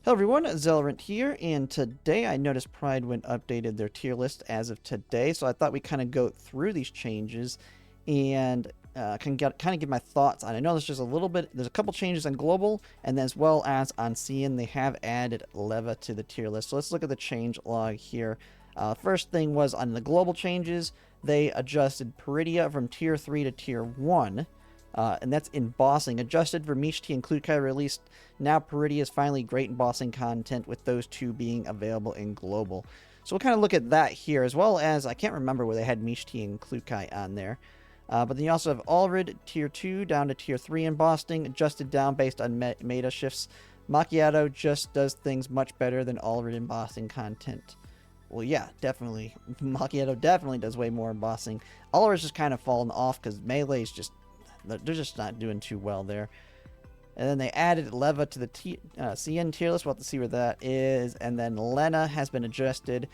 Hello everyone, Zelrant here, and today I noticed Prydwen updated their tier list as of today, so I thought we'd kind of go through these changes and kind of give my thoughts on it. I know there's there's a couple changes on global, and then as well as on CN, they have added Leva to the tier list. So let's look at the change log here. First thing was on the global changes, they adjusted Paridia from tier 3 to tier 1. And that's in bossing. Adjusted for Mishti and Klukai released. Now Paridia is finally great in bossing content with those two being available in global. So we'll kind of look at that here, as well as, I can't remember where they had Mishti and Klukai on there. But then you also have Alrid, tier 2 down to tier 3 in bossing, adjusted down based on meta shifts. Macchiato just does things much better than Alrid in bossing content. Well, yeah, definitely. Macchiato definitely does way more in bossing. Alrid's just kind of fallen off because Melee's just... they're just not doing too well there. And then they added Leva to the CN tier list. We'll have to see where that is. And then Lenna has been adjusted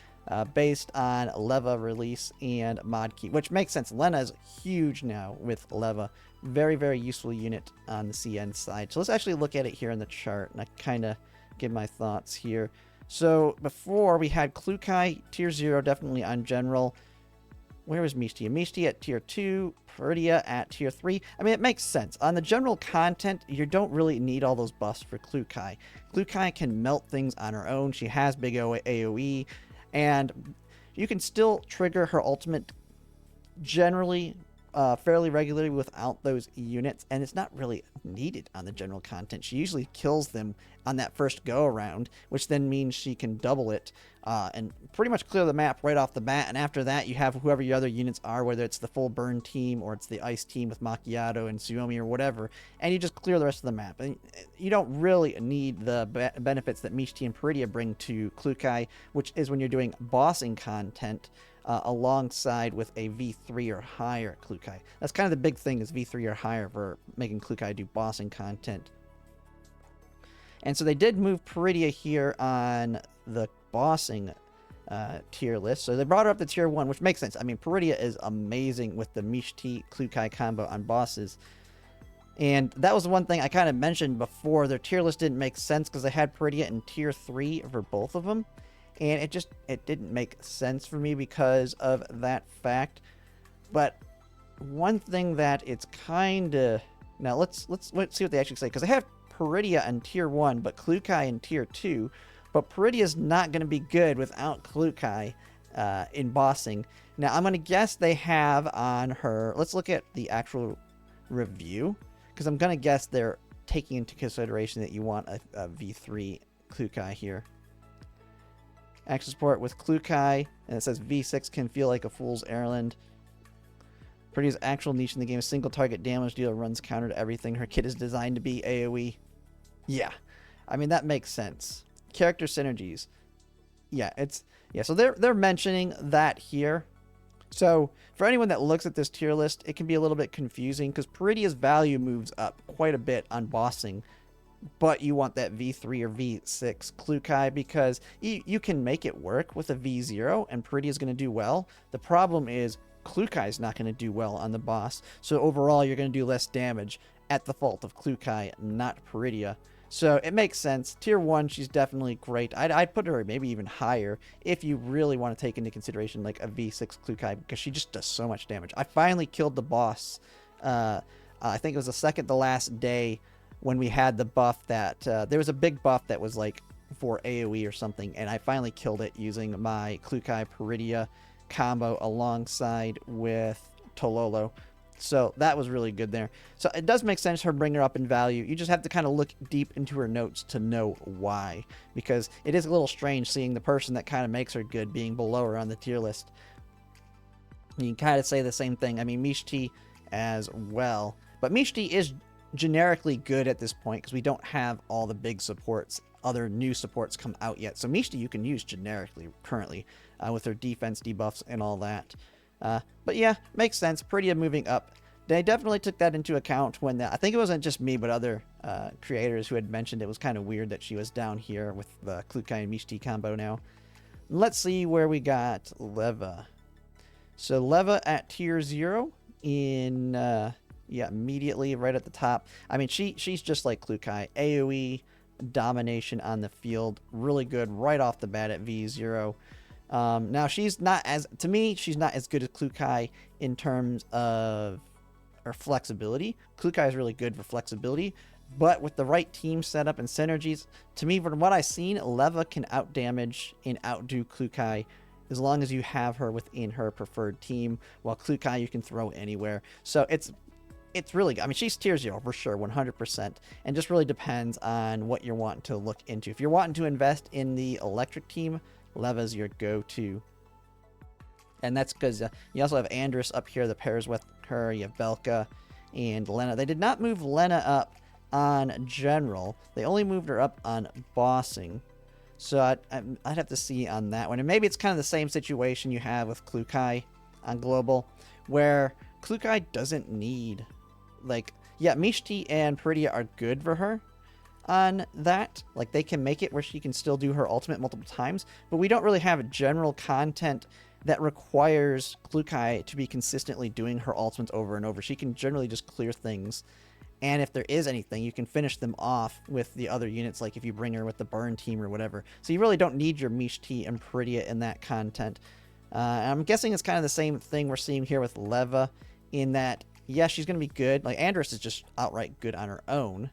based on Leva release and mod key, which makes sense. Lenna is huge now with Leva. Very, very useful unit on the CN side. So let's actually look at it here in the chart, and I kind of give my thoughts here. So before we had Klukai tier 0, definitely on general. Where was Mishti? Mishti at tier 2, Paridia at tier 3. I mean, it makes sense. On the general content, you don't really need all those buffs for Klukai. Klukai can melt things on her own. She has big AoE, and you can still trigger her ultimate generally fairly regularly without those units, and it's not really needed on the general content. She usually kills them on that first go around, which then means she can double it and pretty much clear the map right off the bat. And after that, you have whoever your other units are, whether it's the full burn team or it's the ice team with Macchiato and Suomi or whatever, and you just clear the rest of the map. And you don't really need the benefits that Mishti and Paridia bring to Klukai, which is when you're doing bossing content alongside with a V3 or higher Klukai. That's kind of the big thing, is V3 or higher for making Klukai do bossing content. And so they did move Paridia here on the bossing tier list. So they brought her up to tier 1, which makes sense. I mean, Paridia is amazing with the Mishti Klukai combo on bosses. And that was the one thing I kind of mentioned before. Their tier list didn't make sense because they had Paridia in tier 3 for both of them. And it didn't make sense for me because of that fact. But one thing that it's kind of... Now, let's see what they actually say. Because they have Paridia in tier 1, but Klukai in tier 2. But Paridia's not going to be good without Klukai in bossing. Now, I'm going to guess they have on her... Let's look at the actual review. Because I'm going to guess they're taking into consideration that you want a V3 Klukai here. Action support with Klukai, and it says V6 can feel like a fool's errand. Paridia's actual niche in the game is single target damage dealer, runs counter to everything. Her kit is designed to be AoE. Yeah, I mean that makes sense. Character synergies. So they're mentioning that here. So for anyone that looks at this tier list, it can be a little bit confusing because Paridia's value moves up quite a bit on bossing. But you want that V3 or V6 Klukai because you can make it work with a V0 and Paridia is going to do well. The problem is Klukai is not going to do well on the boss. So overall, you're going to do less damage at the fault of Klukai, not Paridia. So it makes sense. Tier 1, she's definitely great. I'd put her maybe even higher if you really want to take into consideration like a V6 Klukai because she just does so much damage. I finally killed the boss. I think it was the second to last day when we had the buff that there was a big buff that was like for AoE or something, and I finally killed it using my Klukai Paridia combo alongside with Tololo. So that was really good there. So it does make sense her bring her up in value. You just have to kind of look deep into her notes to know why, because it is a little strange seeing the person that kind of makes her good being below her on the tier list. You can kind of say the same thing. I mean, Mishti as well, but Mishti is generically good at this point because we don't have all the big supports, other new supports come out yet. So Mishti you can use generically currently with her defense debuffs and all that. But yeah, makes sense. Paridia moving up. They definitely took that into account when I think it wasn't just me, but other creators who had mentioned it was kind of weird that she was down here with the Klukai and Mishti combo now. Let's see where we got Leva. So Leva at tier 0 in... yeah, immediately right at the top. I mean, she's just like Klukai. AoE, domination on the field. Really good right off the bat at V0. Now, she's not as, to me, she's not as good as Klukai in terms of her flexibility. Klukai is really good for flexibility, but with the right team setup and synergies, to me, from what I've seen, Leva can outdamage and outdo Klukai as long as you have her within her preferred team, while Klukai you can throw anywhere. So it's really good. I mean, she's tier 0 for sure, 100%, and just really depends on what you're wanting to look into. If you're wanting to invest in the electric team, Leva's your go-to. And that's because you also have Andrus up here that pairs with her. You have Belka and Lenna. They did not move Lenna up on General. They only moved her up on Bossing. So I'd have to see on that one. And maybe it's kind of the same situation you have with Klukai on Global, where Klukai doesn't need, like, yeah, Mishti and Paridia are good for her on that. Like, they can make it where she can still do her ultimate multiple times, but we don't really have general content that requires Klukai to be consistently doing her ultimates over and over. She can generally just clear things, and if there is anything, you can finish them off with the other units, like if you bring her with the burn team or whatever. So you really don't need your Mishti and Paridia in that content. I'm guessing it's kind of the same thing we're seeing here with Leva, in that, yeah, she's going to be good. Like, Andrus is just outright good on her own.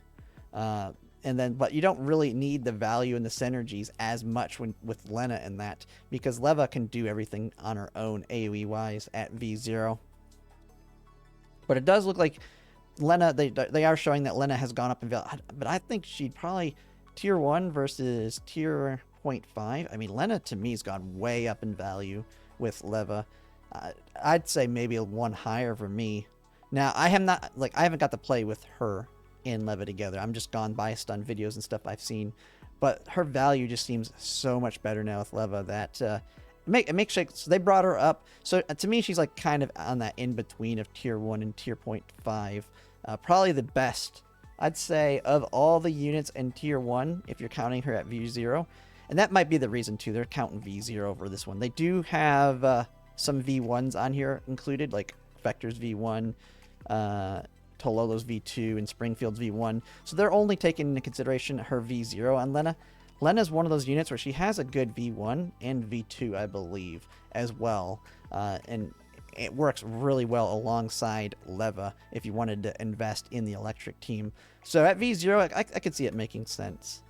But you don't really need the value and the synergies as much with Lenna in that, because Leva can do everything on her own AoE-wise at V0. But it does look like Lenna, they are showing that Lenna has gone up in value, but I think she'd probably tier 1 versus tier 0.5. I mean, Lenna to me has gone way up in value with Leva. I'd say maybe a 1 higher for me. Now, I haven't got to play with her and Leva together. I'm just gone by stun videos and stuff I've seen, but her value just seems so much better now with Leva that it makes sense. So they brought her up. So to me, she's like kind of on that in between of tier 1 and tier 0.5. Probably the best, I'd say, of all the units in tier 1, if you're counting her at V0. And that might be the reason too. They're counting V0 for this one. They do have some V1s on here included, like Vector's V1, Tololo's V2, and Springfield's V1. So they're only taking into consideration her V0 on Lenna. Lenna's one of those units where she has a good V1 and V2, I believe, as well. And it works really well alongside Leva if you wanted to invest in the electric team. So at V0, I could see it making sense.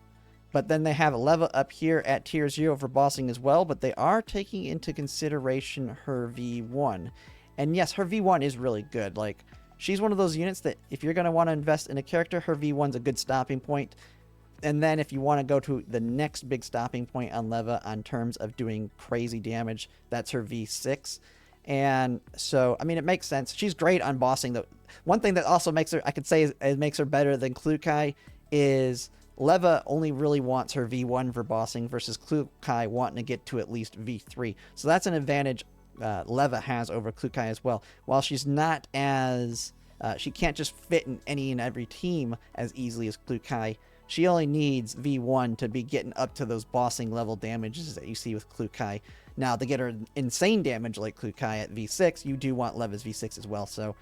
But then they have Leva up here at tier 0 for bossing as well, but they are taking into consideration her V1. And yes, her V1 is really good. Like, she's one of those units that if you're going to want to invest in a character, her V1's a good stopping point. And then if you want to go to the next big stopping point on Leva on terms of doing crazy damage, that's her V6. And so, I mean, it makes sense. She's great on bossing. The one thing that also makes her, I could say, it makes her better than Klukai is Leva only really wants her V1 for bossing versus Klukai wanting to get to at least V3. So that's an advantage Leva has over Klukai as well. While she's not as, she can't just fit in any and every team as easily as Klukai, she only needs V1 to be getting up to those bossing level damages that you see with Klukai. Now, to get her insane damage like Klukai at V6, you do want Leva's V6 as well, so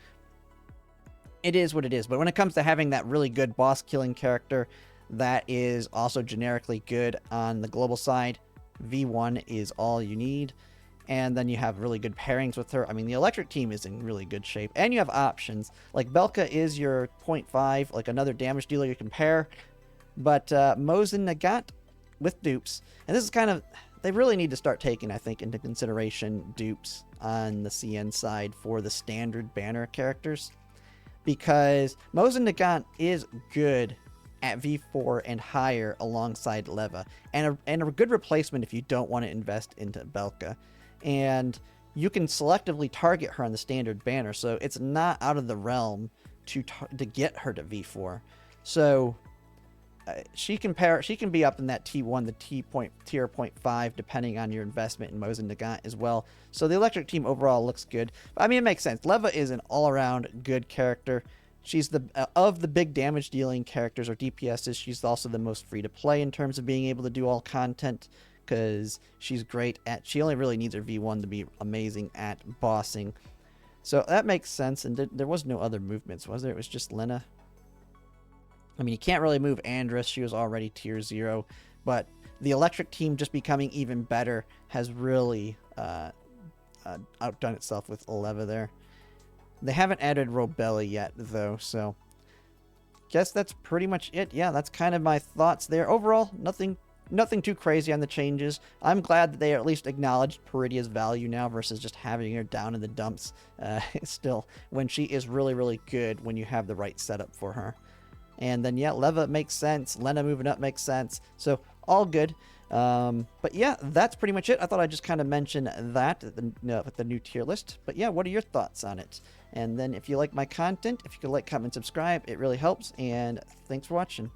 it is what it is. But when it comes to having that really good boss killing character that is also generically good on the global side, V1 is all you need. And then you have really good pairings with her. I mean, the electric team is in really good shape. And you have options. Like, Belka is your 0.5, like another damage dealer you can pair. But Mosin Nagant with dupes. And this is kind of, they really need to start taking, I think, into consideration dupes on the CN side for the standard banner characters. Because Mosin Nagant is good at V4 and higher alongside Leva. And a good replacement if you don't want to invest into Belka. And you can selectively target her on the standard banner, so it's not out of the realm to get her to V4. So she can be up in that T1, the tier 0.5, depending on your investment in Mosin Nagant as well. So the electric team overall looks good. I mean, it makes sense. Leva is an all-around good character. She's of the big damage dealing characters or DPSs, she's also the most free to play in terms of being able to do all content, because she's great at, she only really needs her V1 to be amazing at bossing. So that makes sense. And there was no other movements, was there? It was just Lenna. I mean, you can't really move Andress. She was already tier 0. But the electric team just becoming even better has really outdone itself with Leva there. They haven't added Robella yet, though, so guess that's pretty much it. Yeah, that's kind of my thoughts there. Overall, nothing too crazy on the changes. I'm glad that they at least acknowledged Paridia's value now versus just having her down in the dumps still, when she is really, really good when you have the right setup for her. And then, yeah, Leva makes sense. Lenna moving up makes sense. So, all good. But yeah, that's pretty much it. I thought I'd just kind of mention that with the new tier list. But yeah, what are your thoughts on it? And then if you like my content, if you could like, comment, subscribe, it really helps. And thanks for watching.